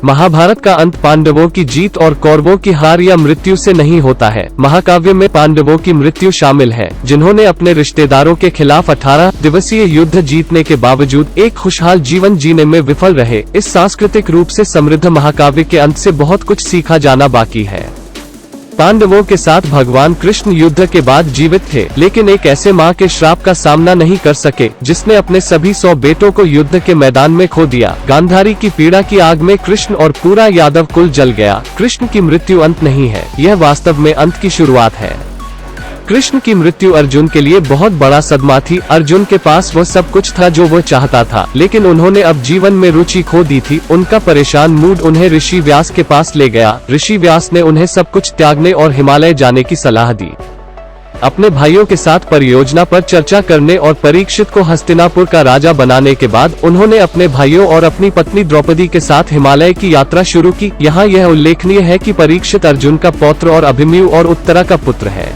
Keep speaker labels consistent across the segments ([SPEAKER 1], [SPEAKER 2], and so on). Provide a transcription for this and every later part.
[SPEAKER 1] महाभारत का अंत पांडवों की जीत और कौरवों की हार या मृत्यु से नहीं होता है। महाकाव्य में पांडवों की मृत्यु शामिल है, जिन्होंने अपने रिश्तेदारों के खिलाफ 18 दिवसीय युद्ध जीतने के बावजूद एक खुशहाल जीवन जीने में विफल रहे। इस सांस्कृतिक रूप से समृद्ध महाकाव्य के अंत से बहुत कुछ सीखा जाना बाकी है। पांडवों के साथ भगवान कृष्ण युद्ध के बाद जीवित थे, लेकिन एक ऐसे मां के श्राप का सामना नहीं कर सके जिसने अपने सभी 100 बेटों को युद्ध के मैदान में खो दिया। गांधारी की पीड़ा की आग में कृष्ण और पूरा यादव कुल जल गया। कृष्ण की मृत्यु अंत नहीं है, यह वास्तव में अंत की शुरुआत है। कृष्ण की मृत्यु अर्जुन के लिए बहुत बड़ा सदमा थी। अर्जुन के पास वह सब कुछ था जो वह चाहता था, लेकिन उन्होंने अब जीवन में रुचि खो दी थी। उनका परेशान मूड उन्हें ऋषि व्यास के पास ले गया। ऋषि व्यास ने उन्हें सब कुछ त्यागने और हिमालय जाने की सलाह दी। अपने भाइयों के साथ परियोजना पर चर्चा करने और परीक्षित को हस्तिनापुर का राजा बनाने के बाद उन्होंने अपने भाइयों और अपनी पत्नी द्रौपदी के साथ हिमालय की यात्रा शुरू की। यहाँ यह उल्लेखनीय है कि परीक्षित अर्जुन का पौत्र और अभिमन्यु और उत्तरा का पुत्र है।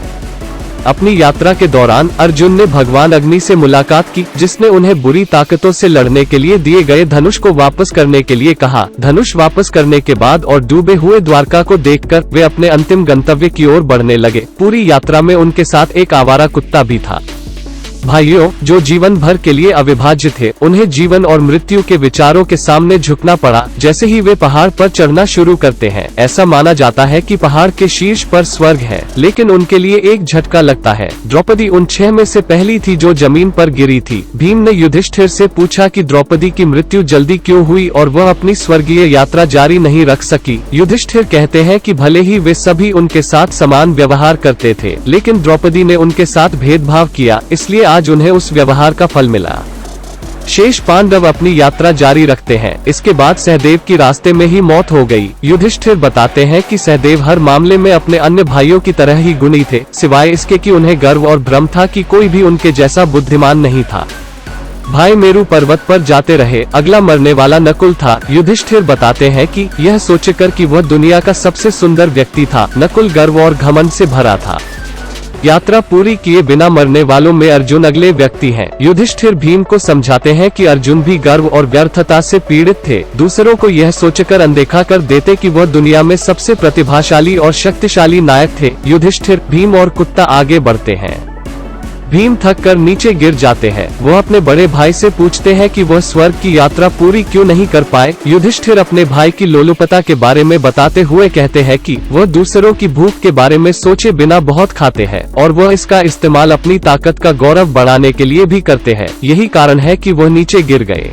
[SPEAKER 1] अपनी यात्रा के दौरान अर्जुन ने भगवान अग्नि से मुलाकात की, जिसने उन्हें बुरी ताकतों से लड़ने के लिए दिए गए धनुष को वापस करने के लिए कहा। धनुष वापस करने के बाद और डूबे हुए द्वारका को देखकर वे अपने अंतिम गंतव्य की ओर बढ़ने लगे। पूरी यात्रा में उनके साथ एक आवारा कुत्ता भी था। भाइयों, जो जीवन भर के लिए अविभाज्य थे, उन्हें जीवन और मृत्यु के विचारों के सामने झुकना पड़ा। जैसे ही वे पहाड़ पर चढ़ना शुरू करते हैं, ऐसा माना जाता है कि पहाड़ के शीर्ष पर स्वर्ग है, लेकिन उनके लिए एक झटका लगता है। द्रौपदी उन 6 में से पहली थी जो जमीन पर गिरी थी। भीम ने युधिष्ठिर से पूछा कि द्रौपदी की मृत्यु जल्दी क्यों हुई और वह अपनी स्वर्गीय यात्रा जारी नहीं रख सकी। युधिष्ठिर कहते हैं कि भले ही वे सभी उनके साथ समान व्यवहार करते थे, लेकिन द्रौपदी ने उनके साथ भेदभाव किया, इसलिए आज उन्हें उस व्यवहार का फल मिला। शेष पांडव अपनी यात्रा जारी रखते हैं। इसके बाद सहदेव की रास्ते में ही मौत हो गई। युधिष्ठिर बताते हैं कि सहदेव हर मामले में अपने अन्य भाइयों की तरह ही गुणी थे, सिवाय इसके कि उन्हें गर्व और भ्रम था कि कोई भी उनके जैसा बुद्धिमान नहीं था। भाई मेरु पर्वत पर जाते रहे। अगला मरने वाला नकुल था। युधिष्ठिर बताते हैं कि यह सोचकर कि वह दुनिया का सबसे सुंदर व्यक्ति था, नकुल गर्व और घमंड से भरा था। यात्रा पूरी किए बिना मरने वालों में अर्जुन अगले व्यक्ति हैं। युधिष्ठिर भीम को समझाते हैं कि अर्जुन भी गर्व और व्यर्थता से पीड़ित थे। दूसरों को यह सोचकर अनदेखा कर देते कि वह दुनिया में सबसे प्रतिभाशाली और शक्तिशाली नायक थे। युधिष्ठिर, भीम और कुत्ता आगे बढ़ते हैं। भीम थक कर नीचे गिर जाते हैं। वह अपने बड़े भाई से पूछते हैं कि वह स्वर्ग की यात्रा पूरी क्यों नहीं कर पाए। युधिष्ठिर अपने भाई की लोलुपता के बारे में बताते हुए कहते हैं कि वह दूसरों की भूख के बारे में सोचे बिना बहुत खाते हैं और वह इसका इस्तेमाल अपनी ताकत का गौरव बढ़ाने के लिए भी करते हैं। यही कारण है कि वह नीचे गिर गए।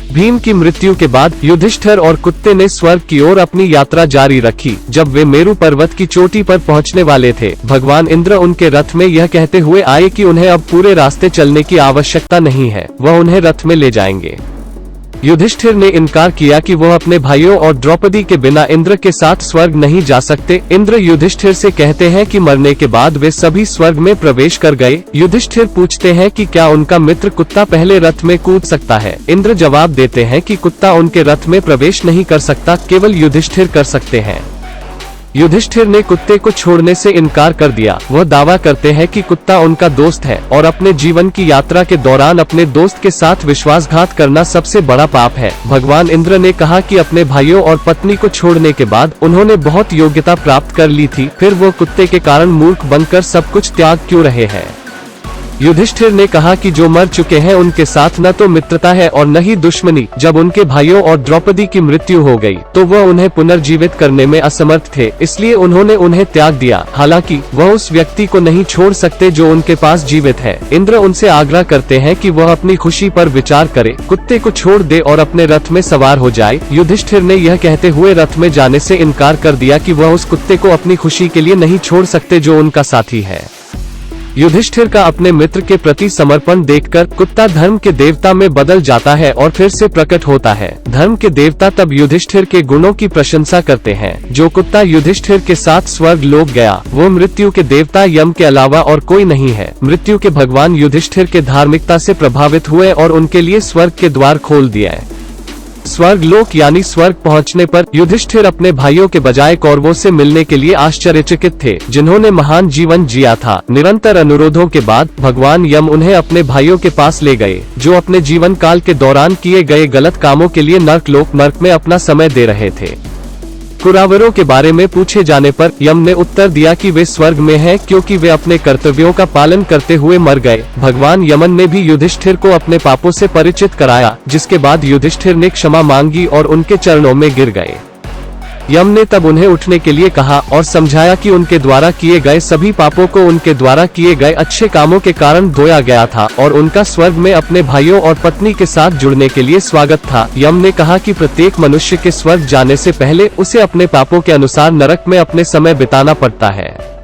[SPEAKER 1] भीम की मृत्यु के बाद युधिष्ठिर और कुत्ते ने स्वर्ग की ओर अपनी यात्रा जारी रखी। जब वे मेरु पर्वत की चोटी पर पहुंचने वाले थे, भगवान इंद्र उनके रथ में यह कहते हुए आए कि उन्हें अब पूरे रास्ते चलने की आवश्यकता नहीं है, वह उन्हें रथ में ले जाएंगे। युधिष्ठिर ने इनकार किया कि वह अपने भाइयों और द्रौपदी के बिना इंद्र के साथ स्वर्ग नहीं जा सकते। इंद्र युधिष्ठिर से कहते हैं कि मरने के बाद वे सभी स्वर्ग में प्रवेश कर गए। युधिष्ठिर पूछते हैं कि क्या उनका मित्र कुत्ता पहले रथ में कूद सकता है। इंद्र जवाब देते हैं कि कुत्ता उनके रथ में प्रवेश नहीं कर सकता, केवल युधिष्ठिर कर सकते हैं। युधिष्ठिर ने कुत्ते को छोड़ने से इनकार कर दिया। वह दावा करते हैं कि कुत्ता उनका दोस्त है और अपने जीवन की यात्रा के दौरान अपने दोस्त के साथ विश्वासघात करना सबसे बड़ा पाप है। भगवान इंद्र ने कहा कि अपने भाइयों और पत्नी को छोड़ने के बाद उन्होंने बहुत योग्यता प्राप्त कर ली थी, फिर वो कुत्ते के कारण मूर्ख बनकर सब कुछ त्याग क्यों रहे हैं। युधिष्ठिर ने कहा कि जो मर चुके हैं उनके साथ न तो मित्रता है और न ही दुश्मनी। जब उनके भाइयों और द्रौपदी की मृत्यु हो गई तो वह उन्हें पुनर्जीवित करने में असमर्थ थे, इसलिए उन्होंने उन्हें त्याग दिया। हालांकि वह उस व्यक्ति को नहीं छोड़ सकते जो उनके पास जीवित है। इंद्र उनसे आग्रह करते हैं कि वह अपनी खुशी पर विचार करे, कुत्ते को छोड़ दे और अपने रथ में सवार हो जाए। युधिष्ठिर ने यह कहते हुए रथ में जाने से इनकार कर दिया कि वह उस कुत्ते को अपनी खुशी के लिए नहीं छोड़ सकते जो उनका साथी है। युधिष्ठिर का अपने मित्र के प्रति समर्पण देखकर कुत्ता धर्म के देवता में बदल जाता है और फिर से प्रकट होता है। धर्म के देवता तब युधिष्ठिर के गुणों की प्रशंसा करते हैं। जो कुत्ता युधिष्ठिर के साथ स्वर्ग लोक गया, वो मृत्यु के देवता यम के अलावा और कोई नहीं है। मृत्यु के भगवान युधिष्ठिर के धार्मिकता से प्रभावित हुए और उनके लिए स्वर्ग के द्वार खोल दिए। स्वर्ग लोक यानी स्वर्ग पहुंचने पर युधिष्ठिर अपने भाइयों के बजाय कौरवों से मिलने के लिए आश्चर्यचकित थे, जिन्होंने महान जीवन जिया था। निरंतर अनुरोधों के बाद भगवान यम उन्हें अपने भाइयों के पास ले गए, जो अपने जीवन काल के दौरान किए गए गलत कामों के लिए नर्क में अपना समय दे रहे थे। कुरावरों के बारे में पूछे जाने पर यम ने उत्तर दिया कि वे स्वर्ग में हैं, क्योंकि वे अपने कर्तव्यों का पालन करते हुए मर गए। भगवान यमन ने भी युधिष्ठिर को अपने पापों से परिचित कराया, जिसके बाद युधिष्ठिर ने क्षमा मांगी और उनके चरणों में गिर गए। यम ने तब उन्हें उठने के लिए कहा और समझाया कि उनके द्वारा किए गए सभी पापों को उनके द्वारा किए गए अच्छे कामों के कारण धोया गया था और उनका स्वर्ग में अपने भाइयों और पत्नी के साथ जुड़ने के लिए स्वागत था। यम ने कहा कि प्रत्येक मनुष्य के स्वर्ग जाने से पहले उसे अपने पापों के अनुसार नरक में अपने समय बिताना पड़ता है।